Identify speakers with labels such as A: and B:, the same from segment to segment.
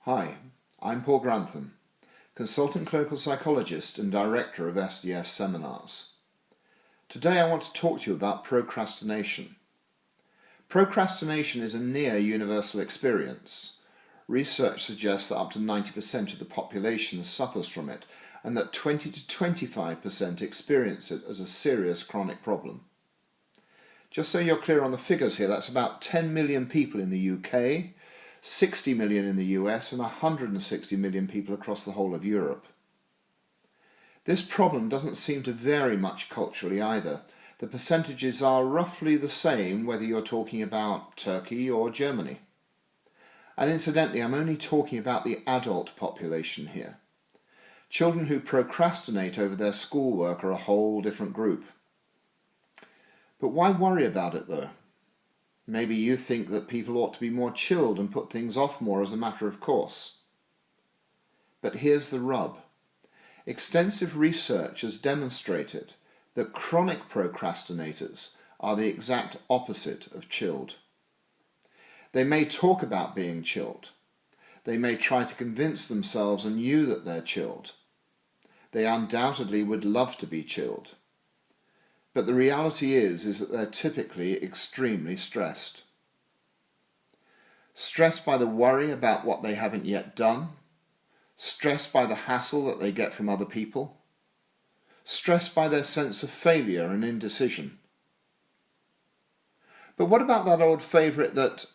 A: Hi, I'm Paul Grantham, consultant clinical psychologist and director of SDS seminars. Today I want to talk to you about procrastination. Procrastination is a near universal experience. Research suggests that up to 90% of the population suffers from it, and that 20 to 25% experience it as a serious chronic problem. Just so you're clear on the figures here, that's about 10 million people in the UK, 60 million in the US, and 160 million people across the whole of Europe. This problem doesn't seem to vary much culturally either. The percentages are roughly the same whether you're talking about Turkey or Germany. And incidentally, I'm only talking about the adult population here. Children who procrastinate over their schoolwork are a whole different group. But why worry about it though? Maybe you think that people ought to be more chilled and put things off more as a matter of course. But here's the rub. Extensive research has demonstrated that chronic procrastinators are the exact opposite of chilled. They may talk about being chilled. They may try to convince themselves and you that they're chilled. They undoubtedly would love to be chilled. But the reality is that they're typically extremely stressed. Stressed by the worry about what they haven't yet done, stressed by the hassle that they get from other people, stressed by their sense of failure and indecision. But what about that old favourite that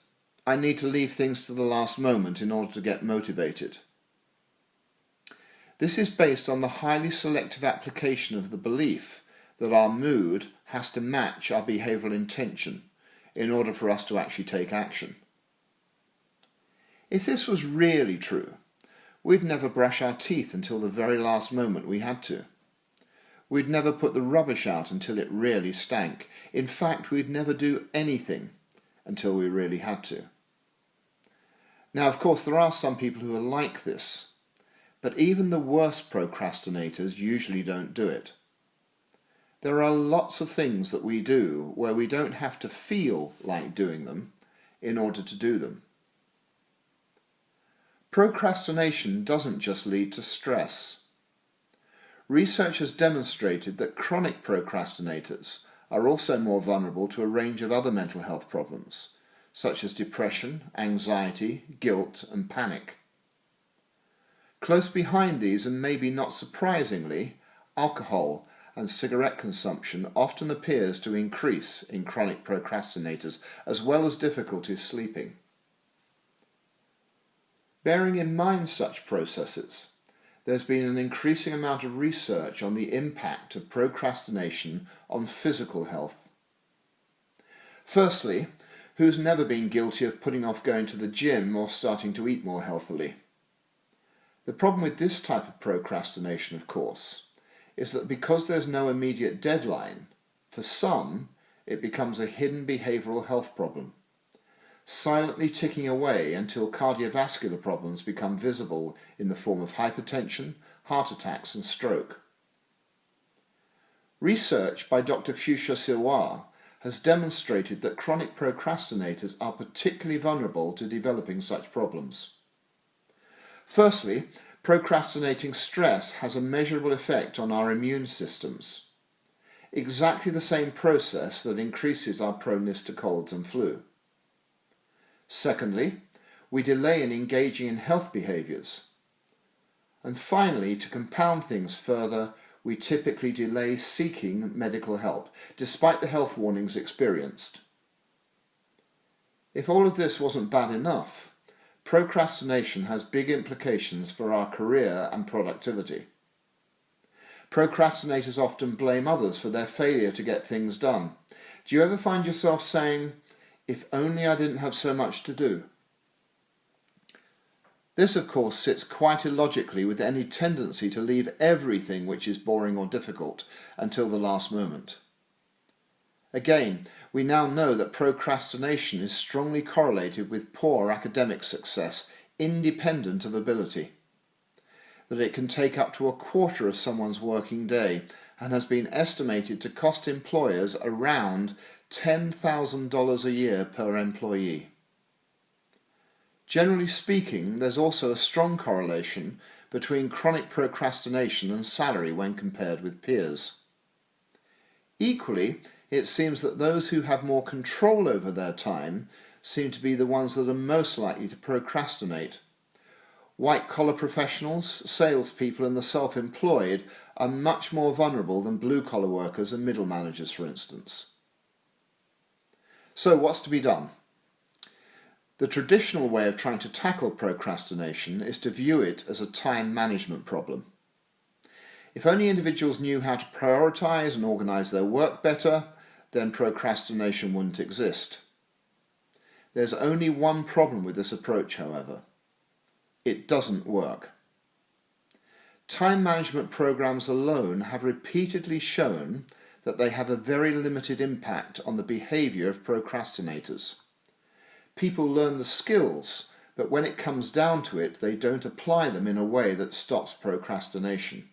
A: I need to leave things to the last moment in order to get motivated? This is based on the highly selective application of the belief that our mood has to match our behavioural intention in order for us to actually take action. If this was really true, we'd never brush our teeth until the very last moment we had to. We'd never put the rubbish out until it really stank. In fact, we'd never do anything until we really had to. Now, of course, there are some people who are like this, but even the worst procrastinators usually don't do it. There are lots of things that we do where we don't have to feel like doing them in order to do them. Procrastination doesn't just lead to stress. Research has demonstrated that chronic procrastinators are also more vulnerable to a range of other mental health problems, such as depression, anxiety, guilt, and panic. Close behind these, and maybe not surprisingly, alcohol and cigarette consumption often appears to increase in chronic procrastinators, as well as difficulties sleeping. Bearing in mind such processes, there's been an increasing amount of research on the impact of procrastination on physical health. Firstly, who's never been guilty of putting off going to the gym or starting to eat more healthily? The problem with this type of procrastination, of course, is that because there's no immediate deadline, for some it becomes a hidden behavioural health problem, silently ticking away until cardiovascular problems become visible in the form of hypertension, heart attacks and stroke. Research by Dr. Fuchsia Sirois has demonstrated that chronic procrastinators are particularly vulnerable to developing such problems. Firstly, procrastinating stress has a measurable effect on our immune systems, exactly the same process that increases our proneness to colds and flu. Secondly, we delay in engaging in health behaviours. And finally, to compound things further, we typically delay seeking medical help, despite the health warnings experienced. If all of this wasn't bad enough, procrastination has big implications for our career and productivity. Procrastinators often blame others for their failure to get things done. Do you ever find yourself saying, "If only I didn't have so much to do"? This, of course, sits quite illogically with any tendency to leave everything which is boring or difficult until the last moment. Again, we now know that procrastination is strongly correlated with poor academic success, independent of ability. That it can take up to a quarter of someone's working day and has been estimated to cost employers around $10,000 a year per employee. Generally speaking, there's also a strong correlation between chronic procrastination and salary when compared with peers. Equally, it seems that those who have more control over their time seem to be the ones that are most likely to procrastinate. White-collar professionals, salespeople and the self-employed are much more vulnerable than blue-collar workers and middle managers, for instance. So what's to be done? The traditional way of trying to tackle procrastination is to view it as a time management problem. If only individuals knew how to prioritize and organize their work better, then procrastination wouldn't exist. There's only one problem with this approach, however. It doesn't work. Time management programs alone have repeatedly shown that they have a very limited impact on the behavior of procrastinators. People learn the skills, but when it comes down to it, they don't apply them in a way that stops procrastination.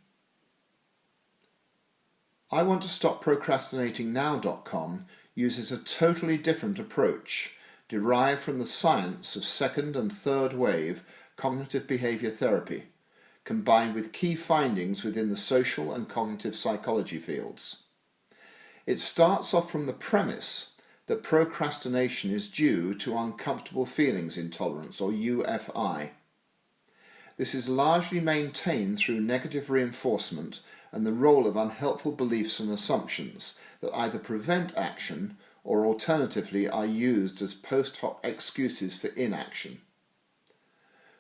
A: IWantToStopProcrastinatingNow.com uses a totally different approach, derived from the science of second and third wave cognitive behavior therapy, combined with key findings within the social and cognitive psychology fields. It starts off from the premise that procrastination is due to uncomfortable feelings intolerance, or UFI. This is largely maintained through negative reinforcement and the role of unhelpful beliefs and assumptions that either prevent action or alternatively are used as post hoc excuses for inaction.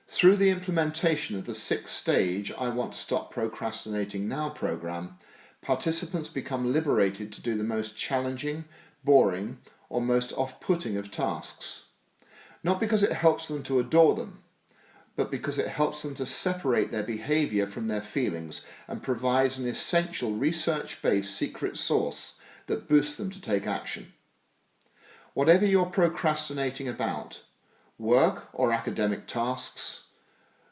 A: Through the implementation of the 6-stage I Want to Stop Procrastinating Now program, participants become liberated to do the most challenging, boring, or most off-putting of tasks. Not because it helps them to adore them, but because it helps them to separate their behavior from their feelings and provides an essential research-based secret source that boosts them to take action. Whatever you're procrastinating about, work or academic tasks,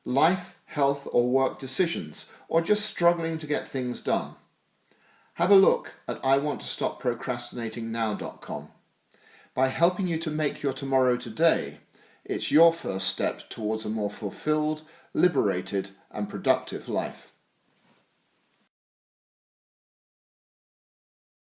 A: life, health or work decisions, or just struggling to get things done, have a look at IWantToStopProcrastinatingNow.com. By helping you to make your tomorrow today, it's your first step towards a more fulfilled, liberated and productive life.